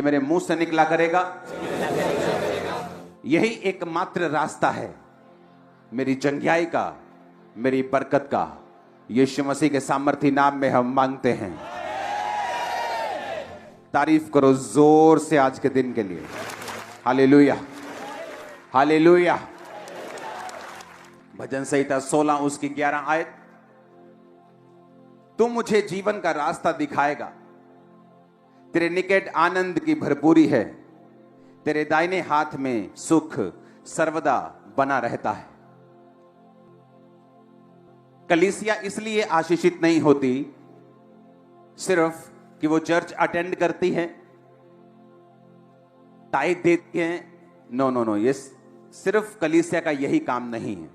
मेरे मुंह से निकला करेगा। यही एकमात्र रास्ता है मेरी चंगियाई का, मेरी बरकत का। यीशु मसीह के सामर्थी नाम में हम मांगते हैं। तारीफ करो जोर से आज के दिन के लिए। Hallelujah, hallelujah. भजन संहिता 16 उसकी 11 आयत। तू मुझे जीवन का रास्ता दिखाएगा, तेरे निकट आनंद की भरपूरी है, तेरे दाहिने हाथ में सुख सर्वदा बना रहता है। कलीसिया इसलिए आशीषित नहीं होती सिर्फ कि वो चर्च अटेंड करती है, टाइट देती है। नो नो नो, ये सिर्फ कलीसिया का यही काम नहीं है।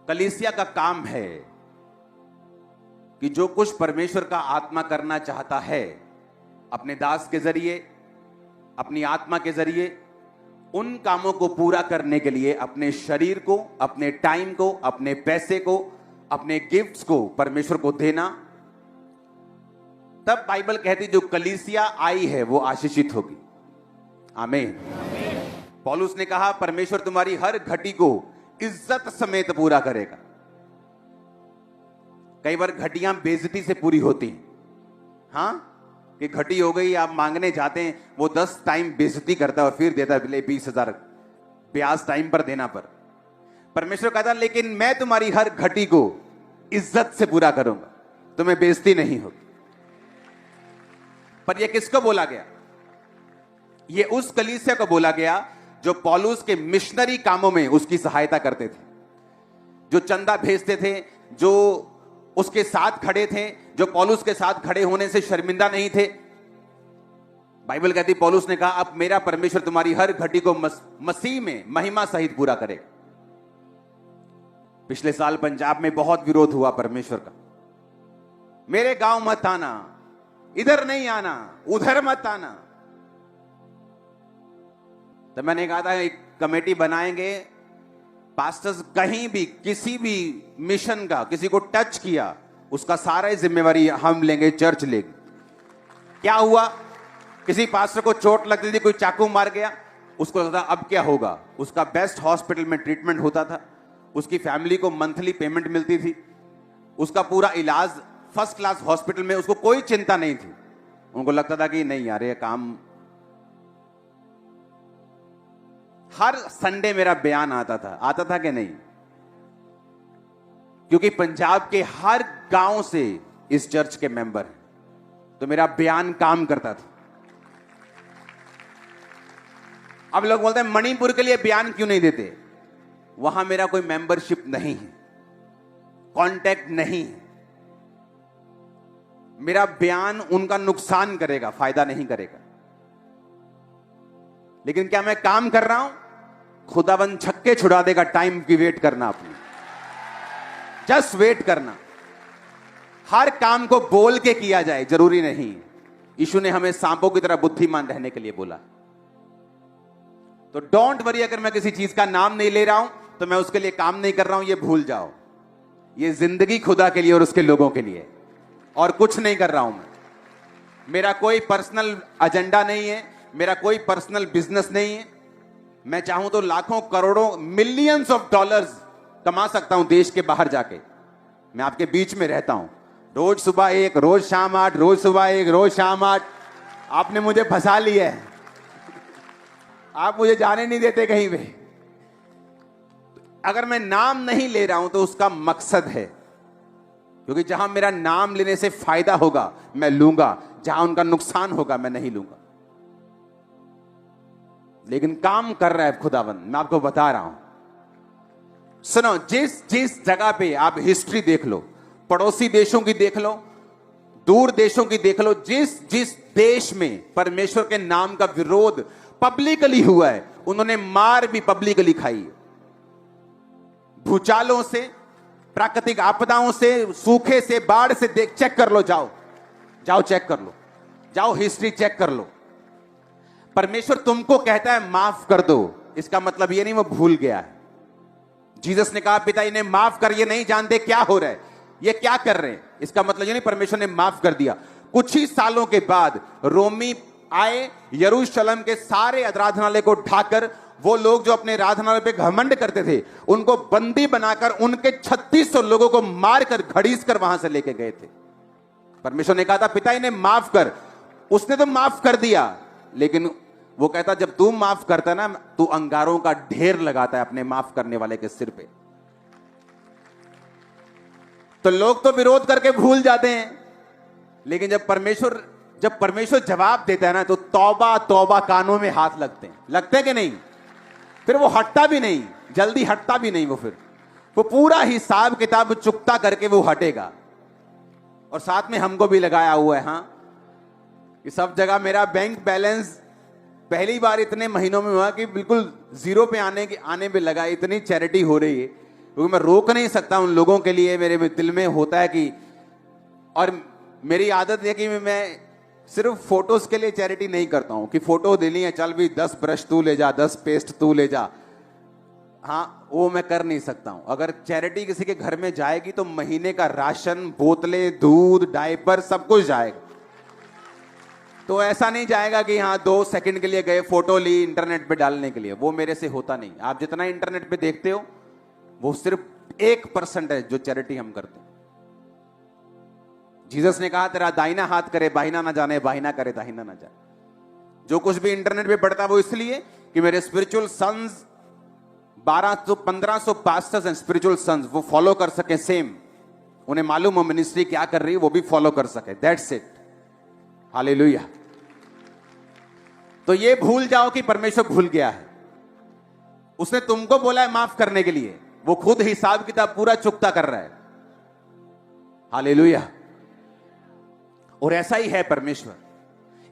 कलीसिया का काम है कि जो कुछ परमेश्वर का आत्मा करना चाहता है अपने दास के जरिए, अपनी आत्मा के जरिए, उन कामों को पूरा करने के लिए अपने शरीर को, अपने टाइम को, अपने पैसे को, अपने गिफ्ट्स को परमेश्वर को देना। तब बाइबल कहती जो कलीसिया आई है वो आशीषित होगी। आमीन। पौलुस ने कहा परमेश्वर तुम्हारी हर घटी को इज्जत समेत पूरा करेगा। कई बार घटियां बेइज्जती से पूरी होती हैं। हां, कि घटी हो गई, आप मांगने जाते हैं, वो 10 टाइम बेइज्जती करता है और फिर देता है 20,000 ब्याज टाइम पर देना पर। परमेश्वर कहता लेकिन मैं तुम्हारी हर घटी को इज्जत से पूरा करूंगा, तुम्हें बेइज्जती नहीं होगी। पर यह किसको बोला गया? यह उस कलीसिया को बोला गया जो पौलुस के मिशनरी कामों में उसकी सहायता करते थे, जो चंदा भेजते थे, जो उसके साथ खड़े थे, जो पौलुस के साथ खड़े होने से शर्मिंदा नहीं थे। बाइबल कहती पौलुस ने कहा अब मेरा परमेश्वर तुम्हारी हर घटी को मसीह में महिमा सहित पूरा करेगा। पिछले साल पंजाब में बहुत विरोध हुआ परमेश्वर का। मेरे गांव मत आना, इधर नहीं आना, उधर मत आना। तो मैंने कहा था एक कमेटी बनाएंगे, पास्टर्स कहीं भी किसी भी मिशन का किसी को टच किया उसका सारा जिम्मेवारी हम लेंगे, चर्च लेगी। क्या हुआ? किसी पास्टर को चोट लगती थी, कोई चाकू मार गया, उसको लगता अब क्या होगा। उसका बेस्ट हॉस्पिटल में ट्रीटमेंट होता था, उसकी फैमिली को मंथली पेमेंट मिलती थी, उसका पूरा इलाज फर्स्ट क्लास हॉस्पिटल में, उसको कोई चिंता नहीं थी। उनको लगता था कि नहीं यार ये काम। हर संडे मेरा बयान आता था कि नहीं? क्योंकि पंजाब के हर गांव से इस चर्च के मेंबर हैं, तो मेरा बयान काम करता था। अब लोग बोलते हैं मणिपुर के लिए बयान क्यों नहीं देते? वहां मेरा कोई मेंबरशिप नहीं है, कांटेक्ट नहीं है। मेरा बयान उनका नुकसान करेगा, फायदा नहीं करेगा। लेकिन क्या मैं काम कर रहा हूं? खुदाबंद छक्के छुड़ा देगा। टाइम की वेट करना, अपनी जस्ट वेट करना। हर काम को बोल के किया जाए जरूरी नहीं। यीशु ने हमें सांपों की तरह बुद्धिमान रहने के लिए बोला। तो डोंट वरी, अगर मैं किसी चीज का नाम नहीं ले रहा हूं तो मैं उसके लिए काम नहीं कर रहा हूं, ये भूल जाओ। ये जिंदगी खुदा के लिए और उसके लोगों के लिए, और कुछ नहीं कर रहा हूं मैं। मेरा कोई पर्सनल एजेंडा नहीं है, मेरा कोई पर्सनल बिजनेस नहीं है। मैं चाहूं तो लाखों करोड़ों मिलियंस ऑफ डॉलर्स कमा सकता हूं देश के बाहर जाके। मैं आपके बीच में रहता हूं, रोज सुबह 1, रोज शाम 8, रोज सुबह 1, रोज शाम 8। आपने मुझे फंसा लिया है, आप मुझे जाने नहीं देते कहीं पे। अगर मैं नाम नहीं ले रहा हूं तो उसका मकसद है, क्योंकि जहां मेरा नाम लेने से फायदा होगा मैं लूंगा, जहां उनका नुकसान होगा मैं नहीं लूंगा। लेकिन काम कर रहा है खुदावंद, मैं आपको बता रहा हूं। सुनो, जिस जगह पे आप हिस्ट्री देख लो, पड़ोसी देशों की देख लो, दूर देशों की देख लो, जिस देश में परमेश्वर के नाम का विरोध पब्लिकली हुआ है, उन्होंने मार भी पब्लिकली खाई है। भूचालों से, प्राकृतिक आपदाओं से, सूखे से, बाढ़ से चेक कर लो, जाओ चेक कर लो, जाओ हिस्ट्री चेक कर लो। परमेश्वर तुमको कहता है माफ कर दो, इसका मतलब ये नहीं वो भूल गया है। जीसस ने कहा पिता इन्हें माफ कर, ये नहीं जानते क्या हो रहा है, ये क्या कर रहे हैं। इसका मतलब ये नहीं परमेश्वर ने माफ कर दिया। कुछ ही सालों के बाद रोमी आए, यरूशलेम के सारे आराधनालय को ढाकर, वो लोग जो अपने आराधनालय पे घमंड करते थे उनको बंदी बनाकर उनके 3600 लोगों को मारकर घड़ीस कर वहां से लेके गए थे। परमेश्वर ने कहा था पिता इन्हें माफ कर, उसने तो माफ कर दिया, लेकिन वो कहता जब तू माफ करता ना, तू अंगारों का ढेर लगाता है अपने माफ करने वाले के सिर पे। तो लोग तो विरोध करके भूल जाते हैं, लेकिन जब परमेश्वर जवाब देता है ना, तो तौबा तौबा कानों में हाथ लगते हैं कि नहीं? फिर वो हटता भी नहीं, जल्दी हटता भी नहीं, वो पूरा हिसाब किताब चुकता करके वो हटेगा। और साथ में हमको भी लगाया हुआ है, हाँ, कि सब जगह मेरा बैंक बैलेंस पहली बार इतने महीनों में हुआ कि बिल्कुल जीरो पे आने पे लगा। इतनी चैरिटी हो रही है, क्योंकि मैं रोक नहीं सकता उन लोगों के लिए। मेरे दिल में होता है कि, और मेरी आदत है कि मैं सिर्फ फोटोज के लिए चैरिटी नहीं करता हूं कि फोटो देनी है, चल भी 10 ब्रश तू ले जा, 10 पेस्ट तू ले जा। हाँ, वो मैं कर नहीं सकता हूं। अगर चैरिटी किसी के घर में जाएगी तो महीने का राशन, बोतलें, दूध, डायपर सब कुछ जाएगा। तो ऐसा नहीं जाएगा कि हाँ 2 सेकंड के लिए गए, फोटो ली इंटरनेट पे डालने के लिए। वो मेरे से होता नहीं। आप जितना इंटरनेट पे देखते हो वो सिर्फ 1% है जो चैरिटी हम करते हैं। जीसस ने कहा तेरा दाहिना हाथ करे बाहिना ना जाने, बाहिना करे दाहिना ना जाने। जो कुछ भी इंटरनेट पे पढ़ता है वो इसलिए कि मेरे spiritual sons 1200-1500 pastors and spiritual sons वो फॉलो कर सके सेम, उन्हें मालूम हो मिनिस्ट्री क्या कर रही है, वो भी फॉलो कर सके। That's it. हालेलुया। तो ये भूल जाओ कि परमेश्वर भूल गया है। उसने तुमको बोला है माफ करने के लिए, वो खुद हिसाब किताब पूरा चुकता कर रहा है। हालेलुया। और ऐसा ही है परमेश्वर।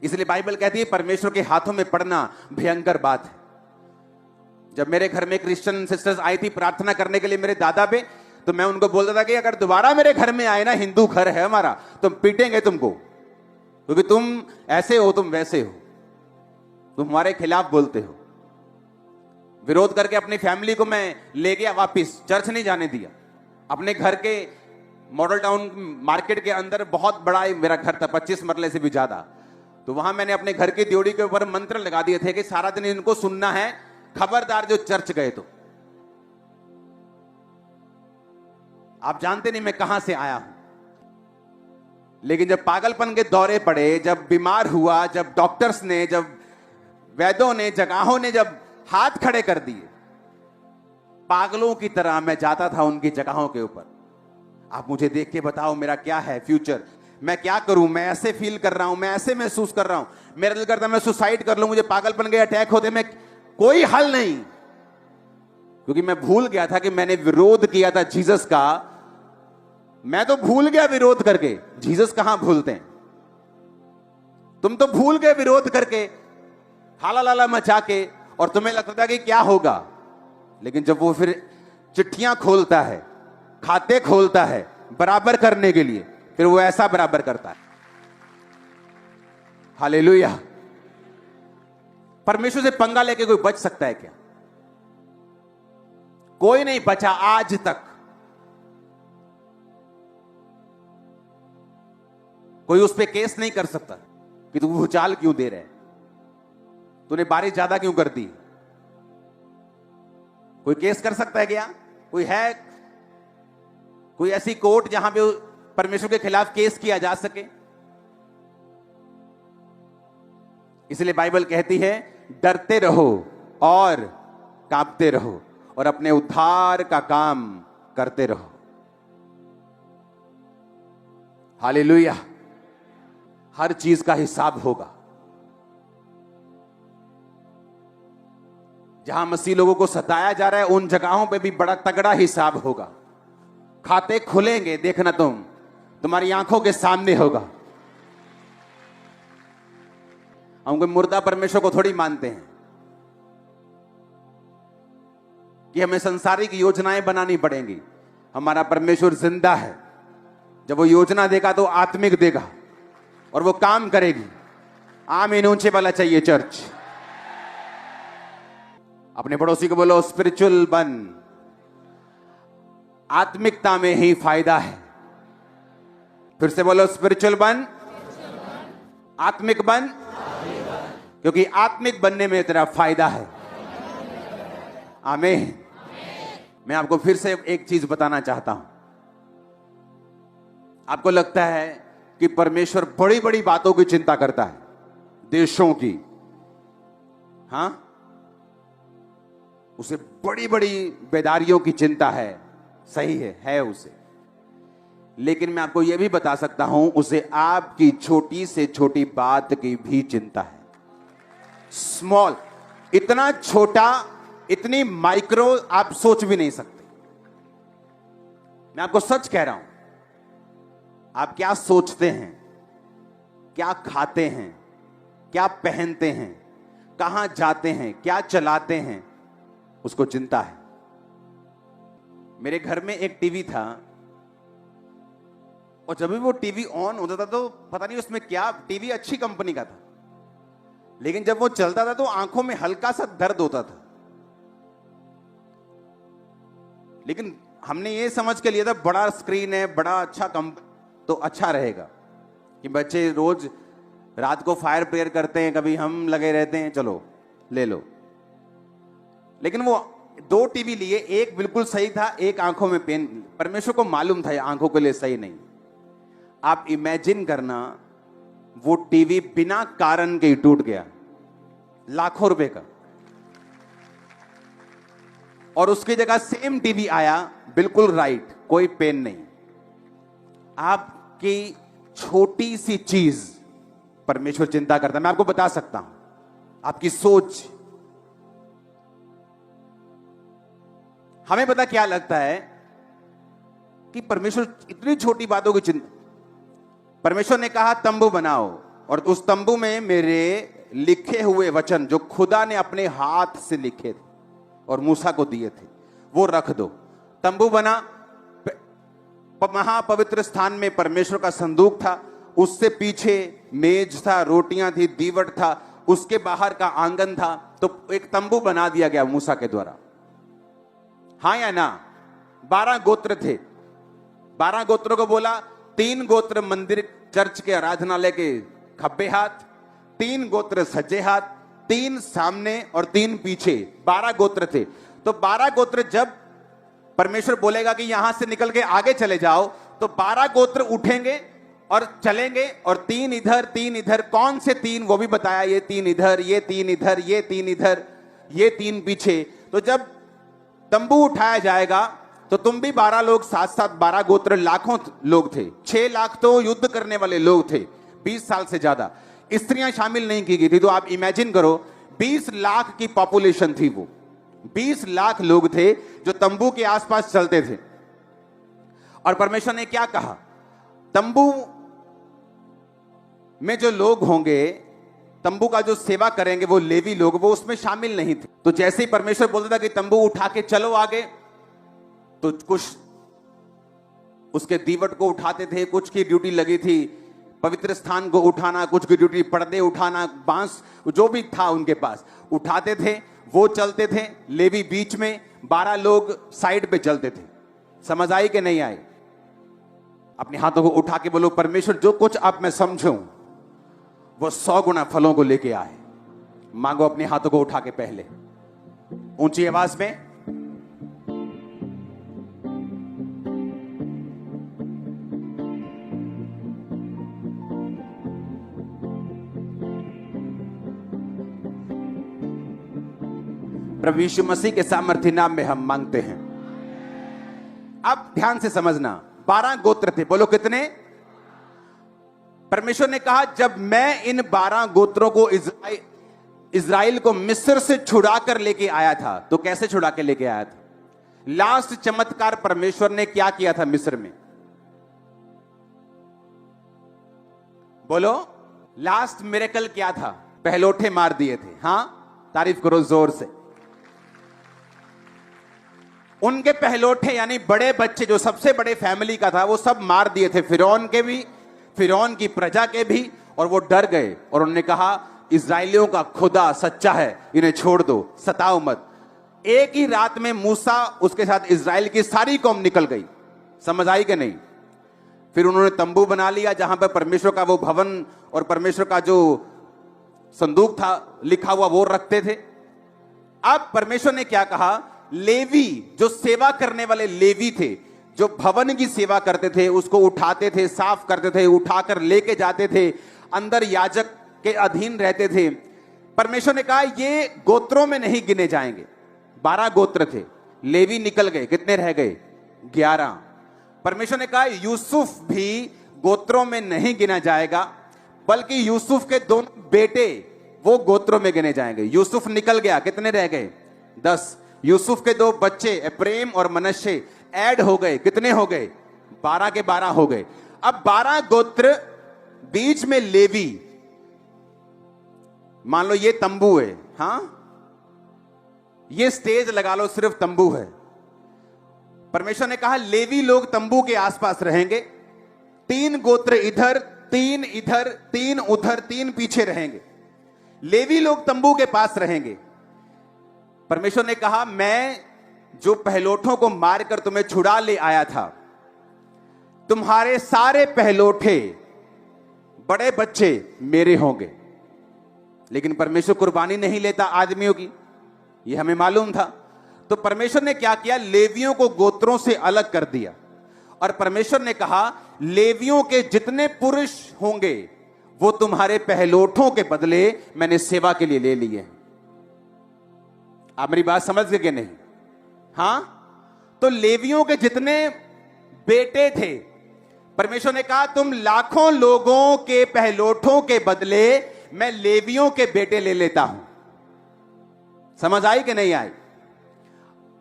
इसलिए बाइबल कहती है परमेश्वर के हाथों में पड़ना भयंकर बात है। जब मेरे घर में क्रिश्चियन सिस्टर्स आई थी प्रार्थना करने के लिए मेरे दादा पे, तो मैं उनको बोलता था कि अगर दोबारा मेरे घर में आए ना, हिंदू घर है हमारा, तो पीटेंगे तुमको, क्योंकि तुम ऐसे हो, तुम वैसे हो, तुम हमारे खिलाफ बोलते हो। विरोध करके अपनी फैमिली को मैं ले गया वापिस, चर्च नहीं जाने दिया। अपने घर के मॉडल टाउन मार्केट के अंदर बहुत बड़ा मेरा घर था, 25 मरले से भी ज्यादा। तो वहां मैंने अपने घर की ड्योढ़ी के ऊपर मंत्र लगा दिए थे कि सारा दिन इनको सुनना है, खबरदार जो चर्च गए तो। आप जानते नहीं मैं कहां से आया हूं, लेकिन जब पागलपन के दौरे पड़े, जब बीमार हुआ, जब डॉक्टर्स ने, जब वैद्यों ने, जगहों ने जब हाथ खड़े कर दिए, पागलों की तरह मैं जाता था उनकी जगहों के ऊपर। आप मुझे देख के बताओ मेरा क्या है फ्यूचर, मैं क्या करूं, मैं ऐसे फील कर रहा हूं, मैं ऐसे महसूस कर रहा हूं, मेरा दिल करता मैं सुसाइड कर लूं, मुझे पागलपन के अटैक होते, मैं कोई हल नहीं। क्योंकि मैं भूल गया था कि मैंने विरोध किया था जीसस का। मैं तो भूल गया विरोध करके, जीसस कहां भूलते हैं। तुम तो भूल गए विरोध करके, हाला लाला मचा के, और तुम्हें लगता था कि क्या होगा। लेकिन जब वो फिर चिट्ठियां खोलता है, खाते खोलता है बराबर करने के लिए, फिर वो ऐसा बराबर करता है। हालेलुया। परमेश्वर से पंगा लेके कोई बच सकता है क्या? कोई नहीं बचा आज तक। कोई उस पर केस नहीं कर सकता कि तू भूचाल क्यों दे रहा है, तूने बारिश ज्यादा क्यों कर दी। कोई केस कर सकता है क्या? कोई है कोई ऐसी कोर्ट जहां पे परमेश्वर के खिलाफ केस किया जा सके? इसलिए बाइबल कहती है डरते रहो और कांपते रहो और अपने उद्धार का काम करते रहो। हालेलुया। हर चीज का हिसाब होगा। जहां मसीह लोगों को सताया जा रहा है उन जगहों पे भी बड़ा तगड़ा हिसाब होगा। खाते खुलेंगे, देखना तुम्हारी आंखों के सामने होगा। हम कोई मुर्दा परमेश्वर को थोड़ी मानते हैं कि हमें संसारिक योजनाएं बनानी पड़ेंगी। हमारा परमेश्वर जिंदा है। जब वो योजना देगा तो आत्मिक देगा और वो काम करेगी। आमीन ऊंचे वाला चाहिए चर्च। अपने पड़ोसी को बोलो स्पिरिचुअल बन, आत्मिकता में ही फायदा है। फिर से बोलो स्पिरिचुअल बन, आत्मिक बन, क्योंकि आत्मिक बनने में तेरा फायदा है। आमीन। मैं आपको फिर से एक चीज बताना चाहता हूं। आपको लगता है कि परमेश्वर बड़ी बड़ी बातों की चिंता करता है, देशों की, हां, उसे बड़ी बड़ी बेदारियों की चिंता है, सही है उसे। लेकिन मैं आपको यह भी बता सकता हूं, उसे आपकी छोटी से छोटी बात की भी चिंता है। स्मॉल, इतना छोटा, इतनी माइक्रो आप सोच भी नहीं सकते। मैं आपको सच कह रहा हूं, आप क्या सोचते हैं, क्या खाते हैं, क्या पहनते हैं, कहां जाते हैं, क्या चलाते हैं, उसको चिंता है। मेरे घर में एक टीवी था, और जब भी वो टीवी ऑन होता था तो पता नहीं उसमें क्या, टीवी अच्छी कंपनी का था, लेकिन जब वो चलता था तो आंखों में हल्का सा दर्द होता था। लेकिन हमने ये समझ के लिया था बड़ा स्क्रीन है, बड़ा अच्छा तो अच्छा रहेगा, कि बच्चे रोज रात को फायर प्रेयर करते हैं, कभी हम लगे रहते हैं, चलो ले लो। लेकिन वो 2 टीवी लिए, एक बिल्कुल सही था, एक आंखों में पेन। परमेश्वर को मालूम था ये आंखों के लिए सही नहीं। आप इमेजिन करना, वो टीवी बिना कारण के ही टूट गया, लाखों रुपए का, और उसकी जगह सेम टीवी आया, बिल्कुल राइट, कोई पेन नहीं। आपकी छोटी सी चीज परमेश्वर चिंता करता है। मैं आपको बता सकता हूं, आपकी सोच। हमें पता क्या लगता है कि परमेश्वर इतनी छोटी बातों की चिंता। परमेश्वर ने कहा तंबू बनाओ, और उस तंबू में मेरे लिखे हुए वचन जो खुदा ने अपने हाथ से लिखे थे और मूसा को दिए थे, वो रख दो। तंबू बना, महापवित्र स्थान में परमेश्वर का संदूक था, उससे पीछे मेज था, रोटियां थी, दीवट था, उसके बाहर का आंगन था। तो एक तंबू बना दिया गया मूसा के द्वारा, हां या ना। 12 गोत्र थे, 12 गोत्रों को बोला, 3 गोत्र मंदिर चर्च के आराधनालय के खब्बे हाथ, 3 गोत्र सज्जे हाथ, 3 सामने और 3 पीछे, 12 गोत्र थे। तो 12 गोत्र जब परमेश्वर बोलेगा कि यहां से निकल के आगे चले जाओ, तो 12 गोत्र उठेंगे और चलेंगे, और 3 इधर 3 इधर। कौन से 3 वो भी बताया, ये 3 इधर, ये 3 इधर, ये 3 इधर, ये 3 पीछे। तो जब तंबू उठाया जाएगा तो तुम भी 12 लोग साथ साथ, 12 गोत्र, लाखों लोग थे। 6 लाख तो युद्ध करने वाले लोग थे, 20 साल से ज्यादा। स्त्रियां शामिल नहीं की गई थी। तो आप इमेजिन करो, 20 लाख की पॉपुलेशन थी वो, 20 लाख लोग थे जो तंबू के आसपास चलते थे। और परमेश्वर ने क्या कहा, तंबू में जो लोग होंगे, तंबू का जो सेवा करेंगे, वो लेवी लोग, वो उसमें शामिल नहीं थे। तो जैसे ही परमेश्वर बोलता था कि तंबू उठा के चलो आगे, तो कुछ उसके दीवट को उठाते थे, कुछ की ड्यूटी लगी थी पवित्र स्थान को उठाना, कुछ की ड्यूटी पर्दे उठाना, बांस जो भी था उनके पास उठाते थे, वो चलते थे। लेवी बीच में, 12 लोग साइड पे चलते थे। समझ आई कि नहीं आई? अपने हाथों को उठा के बोलो, परमेश्वर जो कुछ आप मैं समझूं वो 100 गुना फलों को लेके आए। मांगो अपने हाथों को उठा के पहले, ऊंची आवाज में। प्रभु यीशु मसीह के सामर्थ्य नाम में हम मांगते हैं। अब ध्यान से समझना, 12 गोत्र थे। बोलो कितने? परमेश्वर ने कहा, जब मैं इन 12 गोत्रों को इज़राइल को मिस्र से छुड़ा कर लेके आया था, तो कैसे छुड़ा के लेके आया था? लास्ट चमत्कार परमेश्वर ने क्या किया था मिस्र में? बोलो, लास्ट मिरेकल क्या था? पहलोठे मार दिए थे। हां, तारीफ करो जोर से। उनके पहलोठे यानी बड़े बच्चे, जो सबसे बड़े फैमिली का था, वो सब मार दिए थे, फिरौन के भी, फिरौन की प्रजा के भी। और वो डर गए और उन्होंने कहा, इस्राएलियों का खुदा सच्चा है, इन्हें छोड़ दो, सताओ मत। एक ही रात में मूसा, उसके साथ इस्राएल की सारी कौम निकल गई। समझ आई कि नहीं? फिर उन्होंने तंबू बना लिया जहां पर परमेश्वर का वो भवन और परमेश्वर का जो संदूक था लिखा हुआ वो रखते थे। अब परमेश्वर ने क्या कहा, लेवी जो सेवा करने वाले लेवी थे, जो भवन की सेवा करते थे, उसको उठाते थे, साफ करते थे, उठाकर लेके जाते थे, अंदर याजक के अधीन रहते थे। परमेश्वर ने कहा ये गोत्रों में नहीं गिने जाएंगे। 12 गोत्र थे, लेवी निकल गए, कितने रह गए? 11। परमेश्वर ने कहा यूसुफ भी गोत्रों में नहीं गिना जाएगा, बल्कि यूसुफ के दोनों बेटे वो गोत्रों में गिने जाएंगे। यूसुफ निकल गया, कितने रह गए? 10। यूसुफ के 2 बच्चे एफ्रेम और मनश्शे ऐड हो गए, कितने हो गए? 12 के 12 हो गए। अब 12 गोत्र, बीच में लेवी। मान लो ये तंबू है, हां, ये स्टेज लगा लो, सिर्फ तंबू है। परमेश्वर ने कहा लेवी लोग तंबू के आसपास रहेंगे। 3 गोत्र इधर, 3 इधर, 3 उधर, 3 पीछे रहेंगे। लेवी लोग तंबू के पास रहेंगे। परमेश्वर ने कहा मैं जो पहलोठों को मारकर तुम्हें छुड़ा ले आया था, तुम्हारे सारे पहलोठे बड़े बच्चे मेरे होंगे। लेकिन परमेश्वर कुर्बानी नहीं लेता आदमियों की, यह हमें मालूम था। तो परमेश्वर ने क्या किया, लेवियों को गोत्रों से अलग कर दिया। और परमेश्वर ने कहा लेवियों के जितने पुरुष होंगे वो तुम्हारे पहलोठों के बदले मैंने सेवा के लिए ले लिए हैं। आप मेरी बात समझ गए कि नहीं? हां, तो लेवियों के जितने बेटे थे, परमेश्वर ने कहा तुम लाखों लोगों के पहलोठों के बदले मैं लेवियों के बेटे ले लेता हूं। समझ आई कि नहीं आई?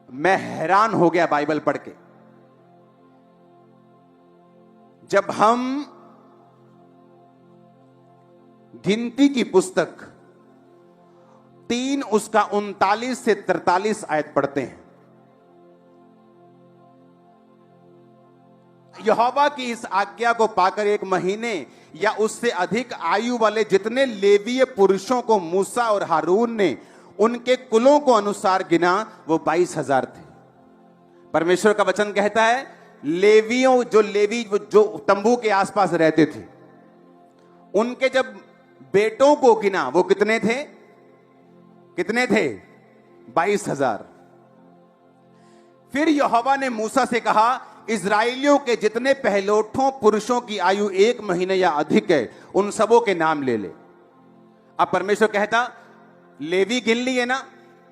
मैं हैरान हो गया बाइबल पढ़ के। जब हम गिनती की पुस्तक 3 उसका 39 से 43 आयत पढ़ते हैं, यहोवा की इस आज्ञा को पाकर 1 महीने या उससे अधिक आयु वाले जितने लेवीय पुरुषों को मूसा और हारून ने उनके कुलों को अनुसार गिना, वो 22,000 थे। परमेश्वर का वचन कहता है लेवियों, जो लेवी जो तंबू के आसपास रहते थे, उनके जब बेटों को गिना वो कितने थे? कितने थे? 22,000। फिर यहोवा ने मूसा से कहा इस्राएलियों के जितने पहलोठों पुरुषों की आयु 1 महीने या अधिक है उन सबों के नाम ले ले। अब परमेश्वर कहता लेवी गिन लिए ना,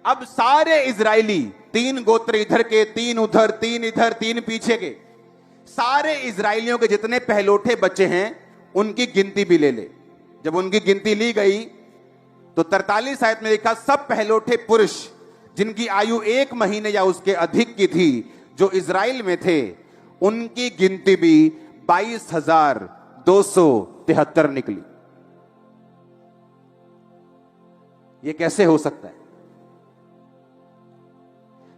अब सारे इजरायली, 3 गोत्र इधर के, 3 उधर, 3 इधर, 3 पीछे के, सारे इजरायलियों के जितने पहलोठे बच्चे हैं उनकी गिनती भी ले ले। जब उनकी गिनती ली गई तो 43 आयत में लिखा सब पहलोठे पुरुष जिनकी आयु 1 महीने या उसके अधिक की थी जो इजराइल में थे, उनकी गिनती भी 22,273 निकली। यह कैसे हो सकता है?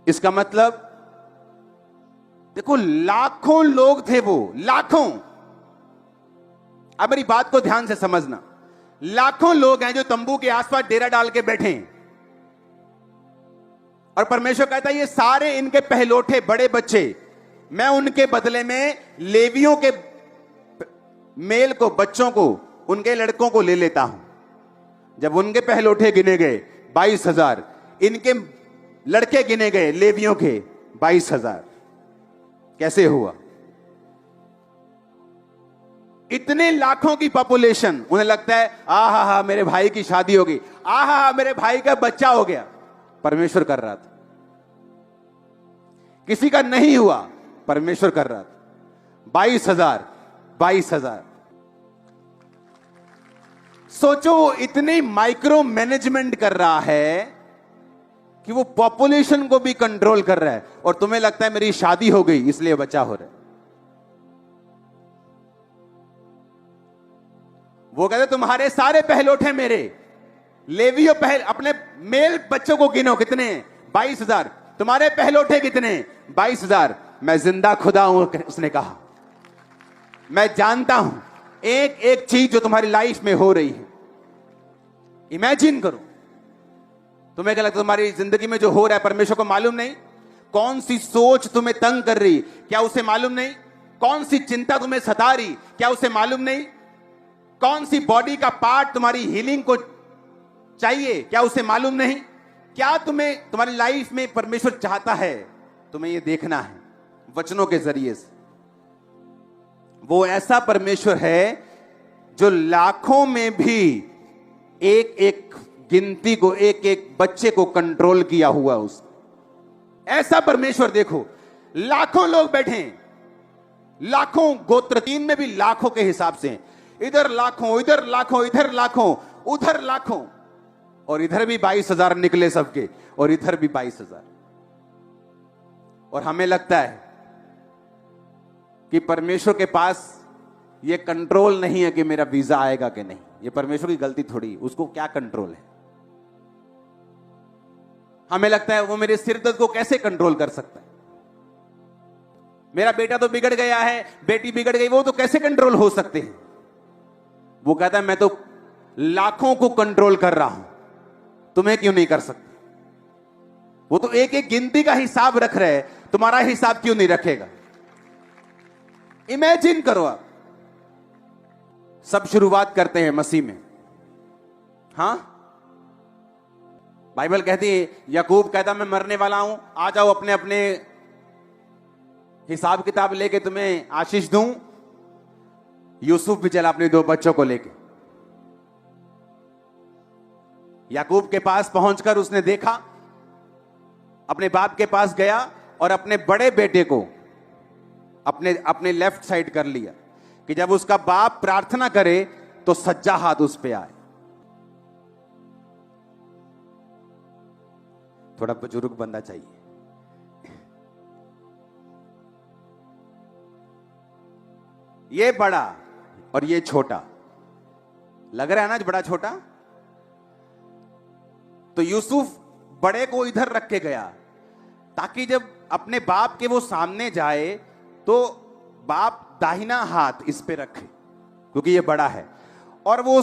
इसका मतलब देखो लाखों लोग थे, वो लाखों। अब मेरी बात को ध्यान से समझना, लाखों लोग हैं जो तंबू के आसपास डेरा डाल के बैठे हैं, और परमेश्वर कहता है ये सारे इनके पहलोठे बड़े बच्चे मैं उनके बदले में लेवियों के मेल को, बच्चों को, उनके लड़कों को ले लेता हूं। जब उनके पहलोठे गिने गए 22,000, इनके लड़के गिने गए लेवियों के 22,000। कैसे हुआ? इतने लाखों की पॉपुलेशन, उन्हें लगता है आहा मेरे भाई की शादी हो गई, आहा मेरे भाई का बच्चा हो गया। परमेश्वर कर रहा था। किसी का नहीं हुआ, परमेश्वर कर रहा था। 22,000, 22,000। सोचो इतनी माइक्रो मैनेजमेंट कर रहा है कि वो पॉपुलेशन को भी कंट्रोल कर रहा है, और तुम्हें लगता है मेरी शादी हो गई इसलिए बच्चा हो रहा है। वो कहते तुम्हारे सारे पहलोठे मेरे, लेवियों अपने मेल बच्चों को गिनो, कितने? 22,000। तुम्हारे पहलोठे कितने? 22,000। मैं जिंदा खुदा हूं, उसने कहा। मैं जानता हूं एक एक चीज जो तुम्हारी लाइफ में हो रही है। इमेजिन करो, तुम्हें क्या लगता है तुम्हारी जिंदगी में जो हो रहा है परमेश्वर को मालूम नहीं? कौन सी सोच तुम्हें तंग कर रही, क्या उसे मालूम नहीं? कौन सी चिंता तुम्हें सता रही, क्या उसे मालूम नहीं? कौन सी बॉडी का पार्ट तुम्हारी हीलिंग को चाहिए, क्या उसे मालूम नहीं? क्या तुम्हें तुम्हारी लाइफ में परमेश्वर चाहता है, तुम्हें यह देखना है वचनों के जरिए से। वो ऐसा परमेश्वर है जो लाखों में भी एक एक गिनती को, एक एक बच्चे को कंट्रोल किया हुआ उसने। ऐसा परमेश्वर देखो, लाखों लोग बैठे हैं, लाखों गोत्र, 3 में भी लाखों के हिसाब से, इधर लाखों, इधर लाखों, इधर लाखों, उधर लाखों, और इधर भी 22,000 निकले सबके, और इधर भी 22,000। और हमें लगता है कि परमेश्वर के पास यह कंट्रोल नहीं है कि मेरा वीजा आएगा कि नहीं। यह परमेश्वर की गलती थोड़ी, उसको क्या कंट्रोल है? हमें लगता है वो मेरे सिर दर्द को कैसे कंट्रोल कर सकता है? मेरा बेटा तो बिगड़ गया है, बेटी बिगड़ गई, वो तो कैसे कंट्रोल हो सकते हैं? वो कहता है मैं तो लाखों को कंट्रोल कर रहा हूं, तुम्हें क्यों नहीं कर सकते? वो तो एक एक गिनती का हिसाब रख रहे हैं, तुम्हारा हिसाब क्यों नहीं रखेगा? इमेजिन करो आप। सब शुरुआत करते हैं मसीह में। हां, बाइबल कहती है, याकूब कहता मैं मरने वाला हूं, आ जाओ अपने अपने हिसाब किताब लेके तुम्हें आशीष दूं। यूसुफ भी चला अपने 2 बच्चों को लेके। याकूब के पास पहुंचकर उसने देखा, अपने बाप के पास गया और अपने बड़े बेटे को अपने अपने लेफ्ट साइड कर लिया कि जब उसका बाप प्रार्थना करे तो सज्जा हाथ उस पे आए। थोड़ा बुजुर्ग बंदा चाहिए। ये बड़ा और ये छोटा लग रहा है ना, बड़ा छोटा। तो यूसुफ बड़े को इधर रख के गया ताकि जब अपने बाप के वो सामने जाए तो बाप दाहिना हाथ इस पे रखे, क्योंकि ये बड़ा है। और वो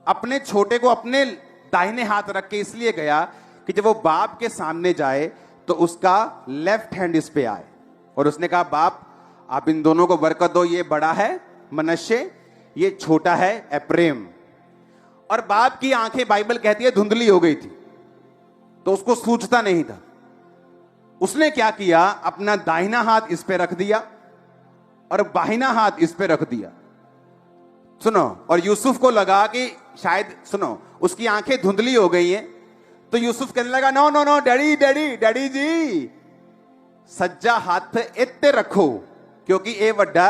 अपने छोटे को अपने दाहिने हाथ रख के इसलिए गया कि जब वो बाप के सामने जाए तो उसका लेफ्ट हैंड इस पे आए। और उसने कहा बाप आप इन दोनों को बरकत दो, ये बड़ा है मनश्शे, ये छोटा है एप्रेम। और बाप की आंखें बाइबल कहती है धुंधली हो गई थी, तो उसको सूझता नहीं था। उसने क्या किया, अपना दाहिना हाथ इस पे रख दिया और बाहिना हाथ इस पे रख दिया। सुनो, और यूसुफ को लगा कि शायद, सुनो, उसकी आंखें धुंधली हो गई हैं, तो यूसुफ कहने लगा no no no daddy daddy daddy ji, सज्जा हाथ इत्ते रखो, क्योंकि ये वड्डा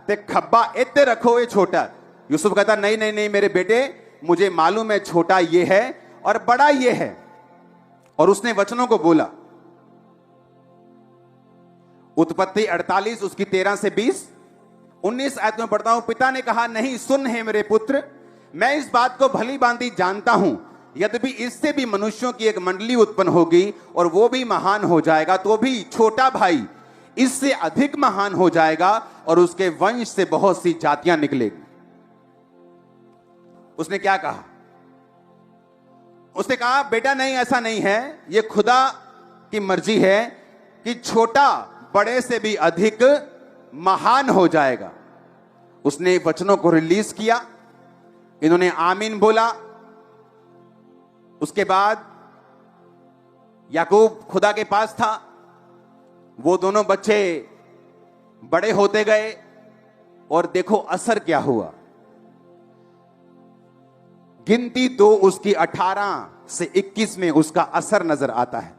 ते खब्बा इत्ते रखो, ये छोटा। यूसुफ कहता नहीं नहीं नहीं मेरे बेटे, मुझे मालूम है छोटा ये है और बड़ा ये है। और उसने वचनों को बोला। उत्पत्ति 48 उसकी 13 से 20, 19 आयत में पढ़ता हूं। पिता ने कहा नहीं, सुन है मेरे पुत्र, मैं इस बात को भली भांति जानता हूं, यद्यपि इससे भी मनुष्यों की एक मंडली उत्पन्न होगी और वो भी महान हो जाएगा, तो भी छोटा भाई इससे अधिक महान हो जाएगा और उसके वंश से बहुत सी जातियां निकलेगी। उसने क्या कहा? उसने कहा बेटा नहीं, ऐसा नहीं है, ये खुदा की मर्जी है कि छोटा बड़े से भी अधिक महान हो जाएगा। उसने वचनों को रिलीज किया, इन्होंने आमीन बोला। उसके बाद याकूब खुदा के पास था, वो दोनों बच्चे बड़े होते गए और देखो असर क्या हुआ। गिनती 2 उसकी 18 से 21 में उसका असर नजर आता है।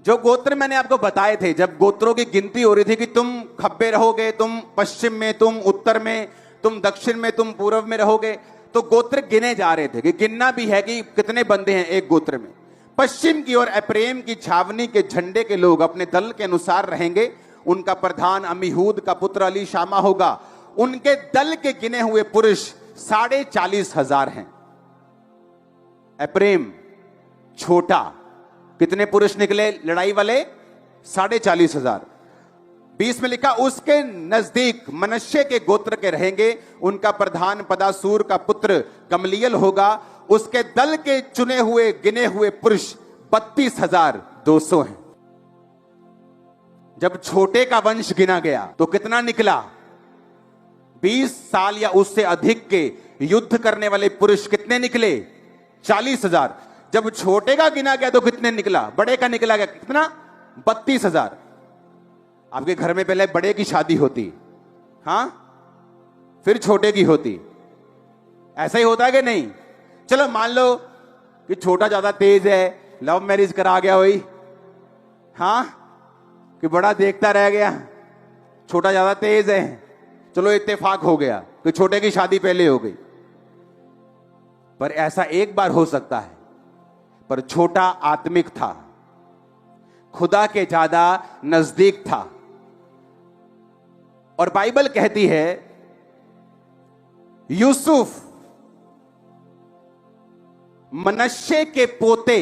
जो गोत्र मैंने आपको बताए थे, जब गोत्रों की गिनती हो रही थी कि तुम खब्बे रहोगे, तुम पश्चिम में, तुम उत्तर में, तुम दक्षिण में, तुम पूर्व में रहोगे, तो गोत्र गिने जा रहे थे कि गिनना भी है कि कितने बंदे हैं एक गोत्र में। पश्चिम की ओर एप्रेम की छावनी के झंडे के लोग अपने दल के अनुसार रहेंगे। उनका प्रधान अमीहूद का पुत्र अली शामा होगा। उनके दल के गिने हुए पुरुष 40,500 हैं। एप्रेम छोटा, कितने पुरुष निकले लड़ाई वाले? 40,500। 20 में लिखा उसके नजदीक मनश्शे के गोत्र के रहेंगे। उनका प्रधान पदासूर का पुत्र कमलियल होगा। उसके दल के चुने हुए गिने हुए पुरुष 32,200 हैं। जब छोटे का वंश गिना गया तो कितना निकला? 20 साल या उससे अधिक के युद्ध करने वाले पुरुष कितने निकले? 40,000। जब छोटे का गिना गया तो कितने निकला? बड़े का निकला गया कितना? 32,000। आपके घर में पहले बड़े की शादी होती, हां, फिर छोटे की होती। ऐसा ही होता है कि नहीं? चलो मान लो कि छोटा ज्यादा तेज है, लव मैरिज करा गया वही, हां, कि बड़ा देखता रह गया, छोटा ज्यादा तेज है, चलो इत्तेफाक हो गया कि छोटे की शादी पहले हो गई। पर ऐसा एक बार हो सकता है, पर छोटा आत्मिक था, खुदा के ज्यादा नजदीक था। और बाइबल कहती है यूसुफ मनश्शे के पोते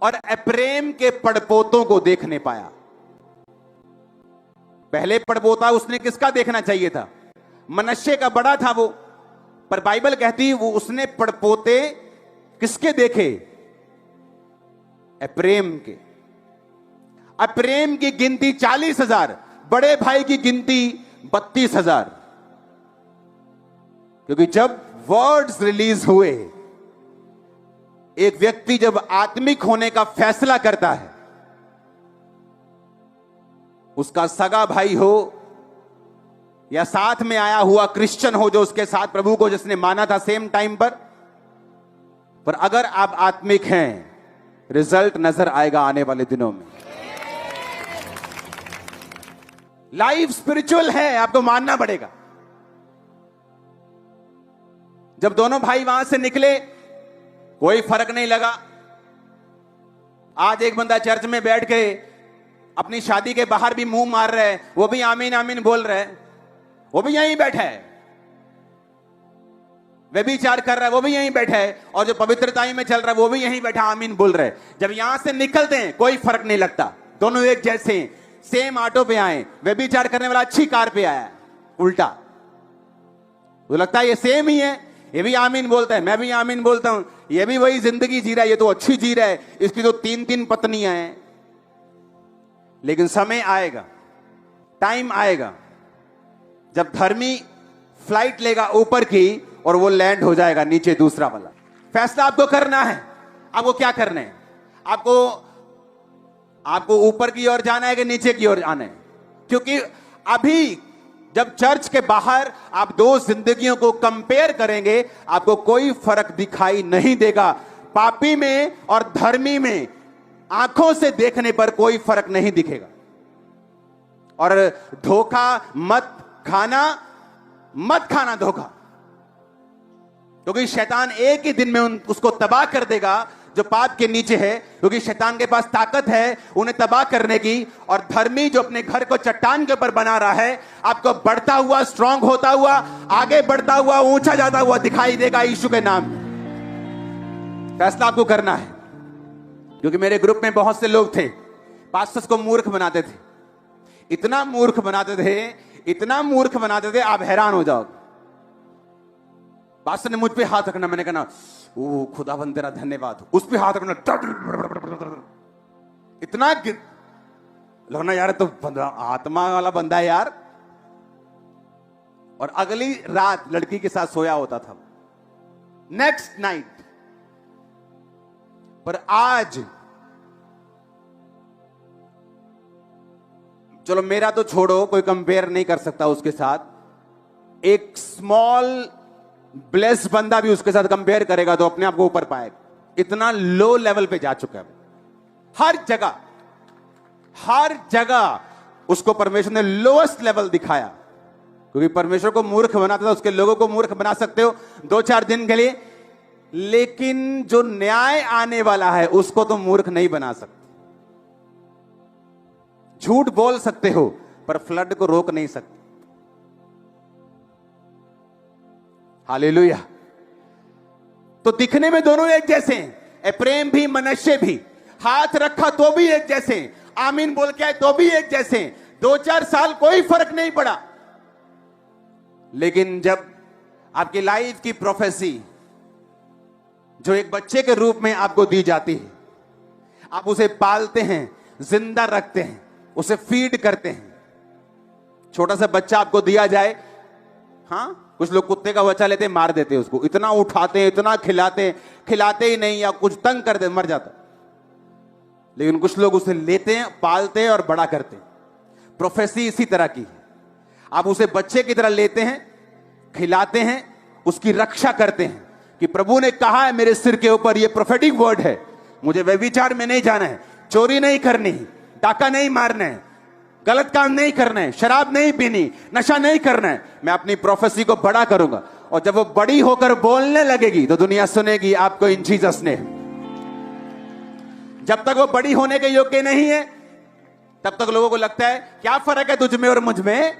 और एप्रेम के पड़पोतों को देखने पाया। पहले पड़पोता उसने किसका देखना चाहिए था? मनश्शे का बड़ा था वो, पर बाइबल कहती वो उसने पड़पोते किसके देखे? एप्रेम के। एप्रेम की गिनती 40,000, बड़े भाई की गिनती 32,000। क्योंकि जब वर्ड्स रिलीज हुए, एक व्यक्ति जब आत्मिक होने का फैसला करता है, उसका सगा भाई हो या साथ में आया हुआ क्रिश्चियन हो जो उसके साथ प्रभु को जिसने माना था सेम टाइम पर अगर आप आत्मिक हैं, रिजल्ट नजर आएगा आने वाले दिनों में। लाइफ स्पिरिचुअल है, आपको मानना पड़ेगा। जब दोनों भाई वहां से निकले कोई फर्क नहीं लगा। आज एक बंदा चर्च में बैठ के अपनी शादी के बाहर भी मुंह मार रहा है, वो भी आमीन आमीन बोल रहा है, वो भी यहीं बैठा है। व्यभिचार कर रहा है, वो भी यहीं बैठा है। और जो पवित्रताई में चल रहा है, वो भी यहीं बैठा आमीन बोल रहा है। जब यहां से निकलते हैं कोई फर्क नहीं लगता, दोनों एक जैसे हैं। सेम ऑटो पे आए, व्यभिचार करने वाला अच्छी कार पे आया, उल्टा तो लगता है ये सेम ही है। ये भी आमीन बोलता है, मैं भी आमीन बोलता हूं, ये भी वही जिंदगी जी रहा है, ये तो अच्छी जी रहा है, इसकी तो 3-3 पत्नियां हैं। लेकिन समय आएगा, टाइम आएगा जब धर्मी फ्लाइट लेगा ऊपर की और वो लैंड हो जाएगा नीचे दूसरा वाला। फैसला आपको करना है। आपको क्या करना है? आपको ऊपर की ओर जाना है कि नीचे की ओर जाना है? क्योंकि अभी जब चर्च के बाहर आप दो जिंदगियों को कंपेयर करेंगे, आपको कोई फर्क दिखाई नहीं देगा। पापी में और धर्मी में आंखों से देखने पर कोई फर्क नहीं दिखेगा। और धोखा मत खाना धोखा, क्योंकि शैतान एक ही दिन में उसको तबाह कर देगा जो पाप के नीचे है, क्योंकि शैतान के पास ताकत है उन्हें तबाह करने की। और धर्मी जो अपने घर को चट्टान के ऊपर बना रहा है, आपको बढ़ता हुआ, स्ट्रांग होता हुआ, आगे बढ़ता हुआ, ऊंचा जाता हुआ दिखाई देगा यीशु के नाम में। फैसला आपको करना है। क्योंकि मेरे ग्रुप में बहुत से लोग थे, पास्टर्स को मूर्ख बनाते थे, इतना मूर्ख बनाते थे आप हैरान हो जाओगे। पास्टर ने मुझ पे हाथ रखना, मैंने कहा ओ खुदावंद तेरा धन्यवाद, उस पे हाथ रखना, इतना लगना यार तो आत्मा वाला बंदा है यार। और अगली रात लड़की के साथ सोया होता था, नेक्स्ट नाइट। पर आज चलो मेरा तो छोड़ो, कोई कंपेयर नहीं कर सकता उसके साथ। एक स्मॉल ब्लेस बंदा भी उसके साथ कंपेयर करेगा तो अपने आप को ऊपर पाएगा। इतना लो लेवल पे जा चुका है। हर जगह उसको परमेश्वर ने लोएस्ट लेवल दिखाया। क्योंकि परमेश्वर को मूर्ख बनाता था, उसके लोगों को मूर्ख बना सकते हो 2-4 दिन के लिए, लेकिन जो न्याय आने वाला है उसको तो मूर्ख नहीं बना सकते। झूठ बोल सकते हो पर फ्लड को रोक नहीं सकते। हालेलुया। तो दिखने में दोनों एक जैसे हैं, एप्रेम भी मनश्शे भी। हाथ रखा तो भी एक जैसे, आमीन बोल के आए तो भी एक जैसे। 2-4 साल कोई फर्क नहीं पड़ा। लेकिन जब आपकी लाइफ की प्रोफेसी जो एक बच्चे के रूप में आपको दी जाती है, आप उसे पालते हैं, जिंदा रखते हैं, उसे फीड करते हैं। छोटा सा बच्चा आपको दिया जाए, हाँ, कुछ लोग कुत्ते का बच्चा लेते मार देते हैं उसको, इतना उठाते हैं, इतना खिलाते, खिलाते ही नहीं या कुछ तंग कर दे, मर जाता। लेकिन कुछ लोग उसे लेते हैं, पालते हैं और बड़ा करते हैं। प्रोफेसी इसी तरह की है। आप उसे बच्चे की तरह लेते हैं, खिलाते हैं, उसकी रक्षा करते हैं कि प्रभु ने कहा है मेरे सिर के ऊपर, ये प्रोफेटिक वर्ड है, मुझे व्यभिचार में नहीं जाना है, चोरी नहीं करनी, डाका नहीं मारना है, गलत काम नहीं करना है, शराब नहीं पीनी, नशा नहीं करना है। मैं अपनी प्रोफेसी को बड़ा करूंगा और जब वो बड़ी होकर बोलने लगेगी तो दुनिया सुनेगी आपको इन जीसस ने। जब तक वो बड़ी होने के योग्य नहीं है तब तक लोगों को लगता है क्या फर्क है तुझ में और मुझ में,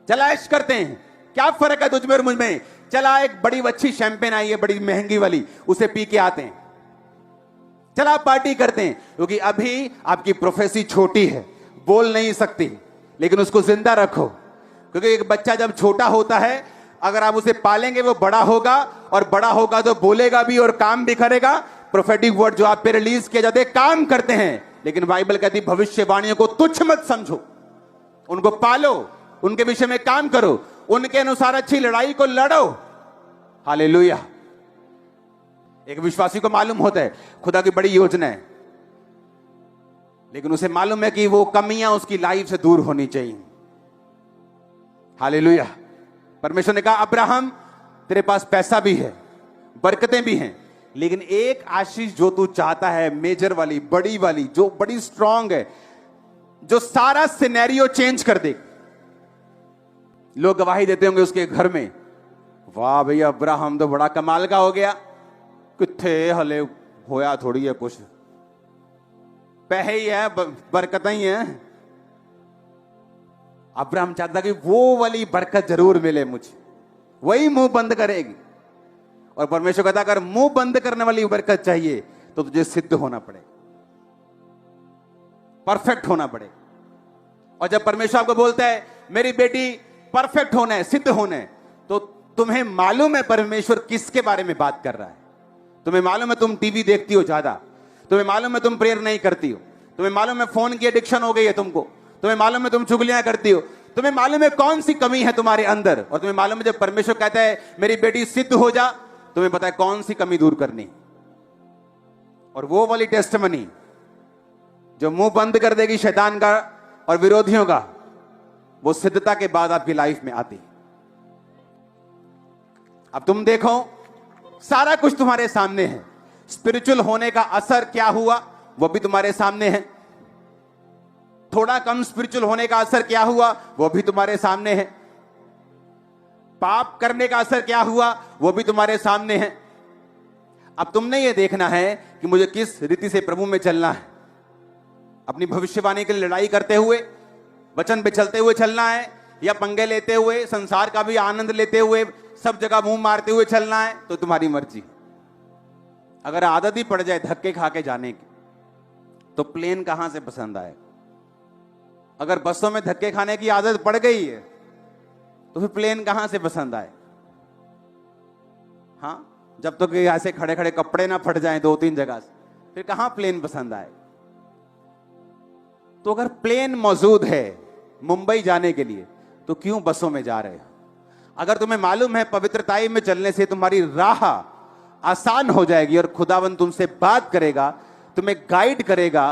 चला ऐश करते हैं, क्या फर्क है तुझ में और मुझ में, चला एक बड़ी अच्छी शैंपेन आई है बड़ी महंगी वाली, उसे पी के आते हैं, चला पार्टी करते हैं। क्योंकि अभी आपकी प्रोफेसी छोटी है, बोल नहीं सकती, लेकिन उसको जिंदा रखो। क्योंकि एक बच्चा जब छोटा होता है, अगर आप उसे पालेंगे वो बड़ा होगा, और बड़ा होगा तो बोलेगा भी और काम भी करेगा। प्रोफेटिक वर्ड जो आप पे रिलीज किए जाते काम करते हैं, लेकिन बाइबल कहती भविष्यवाणियों को तुच्छ मत समझो, उनको पालो, उनके विषय में काम करो, उनके अनुसार अच्छी लड़ाई को लड़ो। हालेलुया। एक विश्वासी को मालूम होता है खुदा की बड़ी योजना है, लेकिन उसे मालूम है कि वो कमियां उसकी लाइफ से दूर होनी चाहिए। हालेलुया। परमेश्वर ने कहा अब्राहम तेरे पास पैसा भी है, बरकतें भी हैं, लेकिन एक आशीष जो तू चाहता है, मेजर वाली, बड़ी वाली, जो बड़ी स्ट्रांग है, जो सारा सिनेरियो चेंज कर दे। लोग गवाही देते होंगे उसके घर में, वाह भैया अब्राहम तो बड़ा कमाल का हो गया, किथे हले होया थोड़ी है कुछ, पैसे ही है, बरकत ही है। अब्राहम चाहता कि वो वाली बरकत जरूर मिले मुझे, वही मुंह बंद करेगी। और परमेश्वर कहता अगर मुंह बंद करने वाली बरकत चाहिए तो तुझे सिद्ध होना पड़े, परफेक्ट होना पड़े। और जब परमेश्वर आपको बोलता है मेरी बेटी परफेक्ट होना है, सिद्ध होना है, तो तुम्हें मालूम है परमेश्वर किसके बारे में बात कर रहा है। तुम्हें मालूम है तुम टीवी देखती हो ज्यादा, तुम्हें मालूम है तुम प्रेयर नहीं करती हो, तुम्हें मालूम है फोन की एडिक्शन हो गई है तुमको, तुम्हें मालूम है तुम चुगलियां करती हो, तुम्हें मालूम है कौन सी कमी है तुम्हारे अंदर, और तुम्हें मालूम है जब परमेश्वर कहता है मेरी बेटी सिद्ध हो जा, तुम्हें पता है कौन सी कमी दूर करनी। और वो वाली टेस्टमनी जो मुंह बंद कर देगी शैतान का और विरोधियों का, वो सिद्धता के बाद आपकी लाइफ में आती। अब तुम देखो सारा कुछ तुम्हारे सामने है, स्पिरिचुअल होने का असर क्या हुआ वो भी तुम्हारे सामने है, थोड़ा कम स्पिरिचुअल होने का असर क्या हुआ वो भी तुम्हारे सामने है, पाप करने का असर क्या हुआ वो भी तुम्हारे सामने है। अब तुमने ये देखना है कि मुझे किस रीति से प्रभु में चलना है, अपनी भविष्यवाणी के लिए लड़ाई करते हुए, वचन पे चलते हुए चलना है, या पंगे लेते हुए, संसार का भी आनंद लेते हुए, सब जगह मुंह मारते हुए चलना है, तो तुम्हारी मर्जी। अगर आदत ही पड़ जाए धक्के खा के जाने की तो प्लेन कहां से पसंद आए। अगर बसों में धक्के खाने की आदत पड़ गई है तो फिर प्लेन कहां से पसंद आए। हाँ, जब तक तो ऐसे खड़े खड़े कपड़े ना फट जाएं 2-3 जगह से, फिर कहां प्लेन पसंद आए। तो अगर प्लेन मौजूद है मुंबई जाने के लिए तो क्यों बसों में जा रहे हो। अगर तुम्हें मालूम है पवित्रताई में चलने से तुम्हारी राह आसान हो जाएगी और खुदावन तुमसे बात करेगा, तुम्हें गाइड करेगा,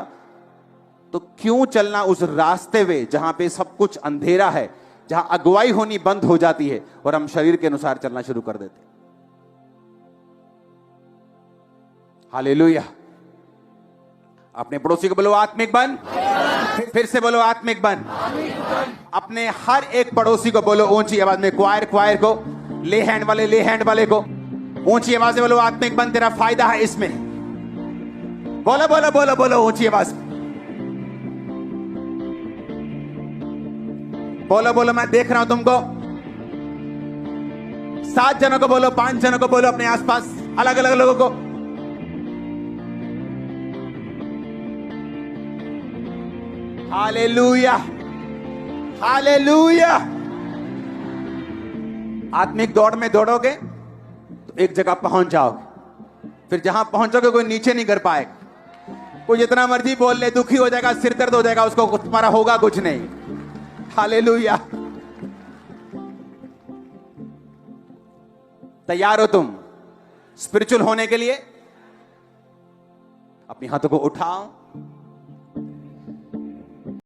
तो क्यों चलना उस रास्ते में जहां पे सब कुछ अंधेरा है, जहां अगुवाई होनी बंद हो जाती है और हम शरीर के अनुसार चलना शुरू कर देते। हालेलुया। अपने पड़ोसी को बोलो आत्मिक बन, फिर से बोलो आत्मिक बन। अपने हर एक पड़ोसी को बोलो ऊंची आवाज में, क्वायर को, ले हैंड वाले को ऊंची आवाज से बोलो आत्मिक बन, तेरा फायदा है इसमें। बोलो बोलो बोलो बोलो ऊंची आवाज में बोलो बोलो, मैं देख रहा हूं तुमको। 7 जनों को बोलो, 5 जनों को बोलो, अपने आसपास अलग अलग लोगों को। Hallelujah, hallelujah. आत्मिक दौड़ में दौड़ोगे तो एक जगह पहुंच जाओगे, फिर जहां पहुंचोगे कोई नीचे नहीं कर पाएगा। कोई जितना मर्जी बोल ले, दुखी हो जाएगा, सिर दर्द हो जाएगा, उसको तुम्हारा होगा कुछ नहीं। हालेलुया। तैयार हो तुम स्पिरिचुअल होने के लिए? अपने हाथों को उठाओ,